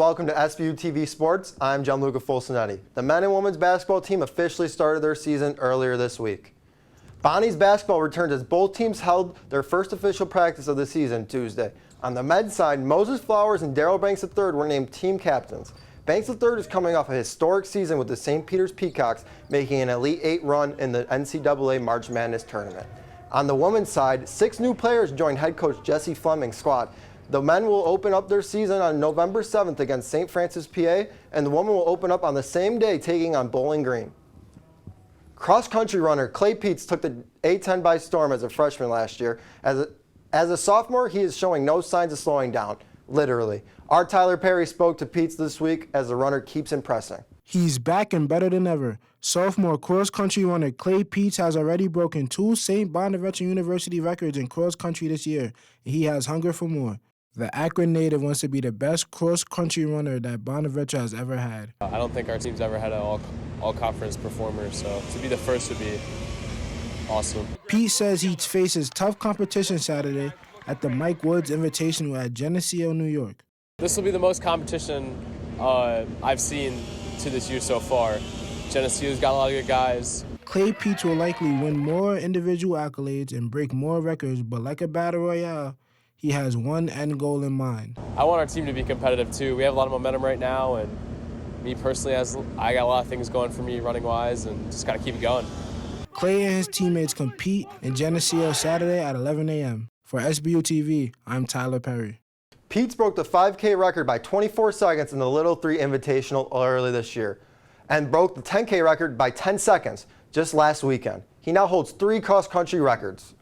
welcome to SBU-TV Sports. I'm Gianluca Fulciniti. The men and women's basketball team officially started their season earlier this week. Bonnie's basketball returned as both teams held their first official practice of the season Tuesday. On the men's side, Moses Flowers and Daryl Banks III were named team captains. Banks III is coming off a historic season with the St. Peter's Peacocks, making an Elite Eight run in the NCAA March Madness tournament. On the women's side, 6 new players joined head coach Jesse Fleming's squad. The men will open up their season on November 7th against St. Francis, PA, and the women will open up on the same day, taking on Bowling Green. Cross-country runner Clay Peets took the A-10 by storm as a freshman last year. As a sophomore, he is showing no signs of slowing down, literally. Our Tyler Perry spoke to Peets this week as the runner keeps impressing. He's back and better than ever. Sophomore cross-country runner Clay Peets has already broken 2 St. Bonaventure University records in cross-country this year, and he has hunger for more. The Akron native wants to be the best cross-country runner that Bonaventure has ever had. I don't think our team's ever had an all-conference performer, so to be the first would be awesome. Pete says he faces tough competition Saturday at the Mike Woods Invitational at Geneseo, New York. This will be the most competition I've seen to this year so far. Geneseo's got a lot of good guys. Clay Peets will likely win more individual accolades and break more records, but like a battle royale, he has one end goal in mind. I want our team to be competitive too. We have a lot of momentum right now, and me personally, I got a lot of things going for me running-wise, and just got to keep it going. Clay and his teammates compete in Geneseo Saturday at 11 a.m. For SBU-TV, I'm Tyler Perry. Peets broke the 5K record by 24 seconds in the Little 3 Invitational early this year and broke the 10K record by 10 seconds just last weekend. He now holds 3 cross-country records.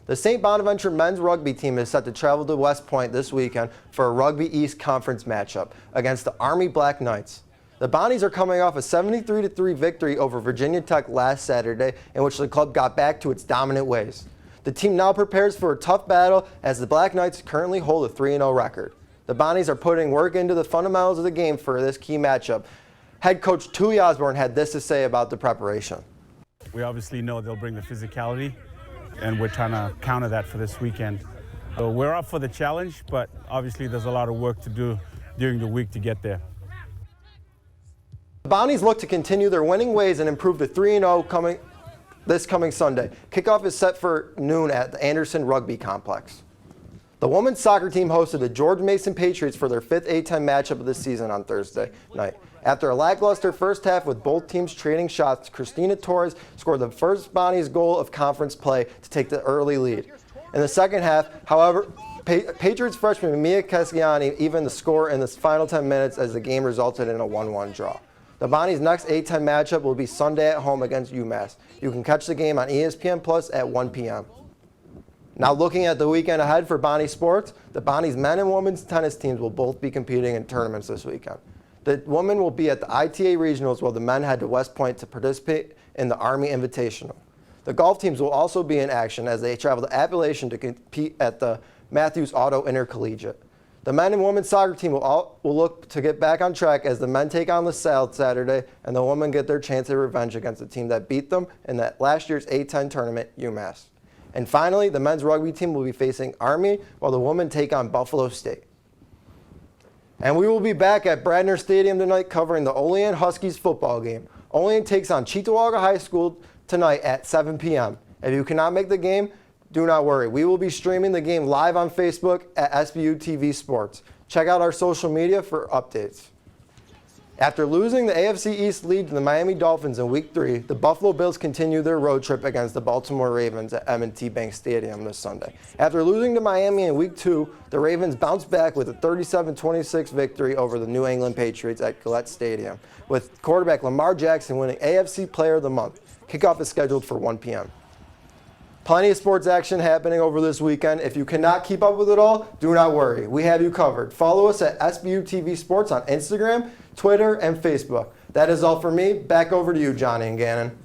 The St. Bonaventure men's rugby team is set to travel to West Point this weekend for a Rugby East Conference matchup against the Army Black Knights. The Bonnies are coming off a 73-3 victory over Virginia Tech last Saturday, in which the club got back to its dominant ways. The team now prepares for a tough battle as the Black Knights currently hold a 3-0 record. The Bonnies are putting work into the fundamentals of the game for this key matchup. Head coach Tui Osborne had this to say about the preparation. We obviously know they'll bring the physicality, and we're trying to counter that for this weekend. So we're up for the challenge, but obviously there's a lot of work to do during the week to get there. The Bonnies look to continue their winning ways and improve to 3-0 this coming Sunday. Kickoff is set for noon at the Anderson Rugby Complex. The women's soccer team hosted the George Mason Patriots for their 5th A-10 matchup of the season on Thursday night. After a lackluster first half with both teams trading shots, Christina Torres scored the first Bonnies goal of conference play to take the early lead. In the second half, however, Patriots freshman Mia Casciani evened the score in the final 10 minutes as the game resulted in a 1-1 draw. The Bonnies' next A-10 matchup will be Sunday at home against UMass. You can catch the game on ESPN Plus at 1 p.m. Now looking at the weekend ahead for Bonnie sports, the Bonnies' men and women's tennis teams will both be competing in tournaments this weekend. The women will be at the ITA Regionals while the men head to West Point to participate in the Army Invitational. The golf teams will also be in action as they travel to Appalachian to compete at the Matthews Auto Intercollegiate. The men and women's soccer team will look to get back on track as the men take on LaSalle Saturday and the women get their chance of revenge against the team that beat them in that last year's A-10 tournament, UMass. And finally, the men's rugby team will be facing Army while the women take on Buffalo State. And we will be back at Bradner Stadium tonight covering the Olean Huskies football game. Olean takes on Cheektowaga High School tonight at 7 p.m. If you cannot make the game, do not worry. We will be streaming the game live on Facebook at SBU-TV Sports. Check out our social media for updates. After losing the AFC East lead to the Miami Dolphins in Week 3, the Buffalo Bills continue their road trip against the Baltimore Ravens at M&T Bank Stadium this Sunday. After losing to Miami in Week 2, the Ravens bounced back with a 37-26 victory over the New England Patriots at Gillette Stadium, with quarterback Lamar Jackson winning AFC Player of the Month. Kickoff is scheduled for 1 p.m. Plenty of sports action happening over this weekend. If you cannot keep up with it all, do not worry. We have you covered. Follow us at SBU-TV Sports on Instagram, Twitter, and Facebook. That is all for me. Back over to you, Johnny and Gannon.